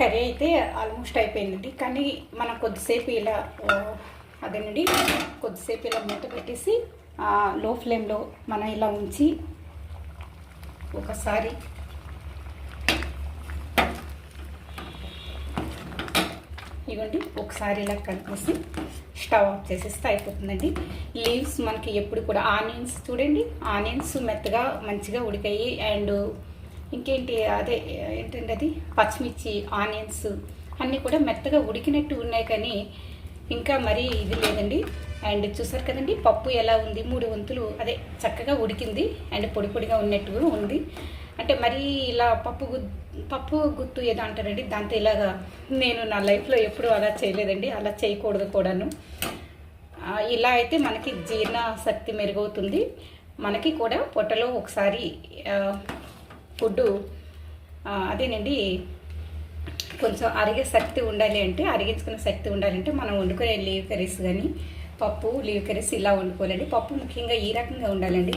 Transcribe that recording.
Curry అయితే almost అయిపోయిందండి. కానీ మనం కొద్దిసేపు ఇలా అదేనండి కొద్దిసేపు ఇలా మూత పెట్టేసి లో ఫ్లేమ్లో మనం ఇలా ఉంచి ఒకసారి ఇవ్వండి ఒకసారి ఇలా కలిపేసి స్టవ్ ఆఫ్ చేసేస్తే అయిపోతుందండి. లీవ్స్ మనకి ఎప్పుడు కూడా ఆనియన్స్ చూడండి, ఆనియన్స్ మెత్తగా మంచిగా ఉడికాయి. అండ్ ఇంకేంటి అదే ఏంటంటే అది పచ్చిమిర్చి ఆనియన్స్ అన్నీ కూడా మెత్తగా ఉడికినట్టు ఉన్నాయి. కానీ ఇంకా మరీ ఇది లేదండి. అండ్ చూసారు కదండి పప్పు ఎలా ఉంది, 3 వంతులు అదే చక్కగా ఉడికింది. అండ్ పొడి పొడిగా ఉన్నట్టు ఉంది. అంటే మరీ ఇలా పప్పు గుత్తు ఏదో అంటారండి, దాంతో ఇలాగా నేను నా లైఫ్లో ఎప్పుడూ అలా చేయలేదండి. అలా చేయకూడదు కూడాను. ఇలా అయితే మనకి జీర్ణ శక్తి మెరుగవుతుంది. మనకి కూడా పొట్టలో ఒకసారి ఫుడ్డు అదేనండి కొంచెం అరిగే శక్తి ఉండాలి అంటే, అరిగించుకునే శక్తి ఉండాలంటే మనం వండుకునే లీవ్ కర్రీస్ కానీ పప్పు లీవ్ కర్రీస్ ఇలా వండుకోవాలండి. పప్పు ముఖ్యంగా ఈ రకంగా ఉండాలండి.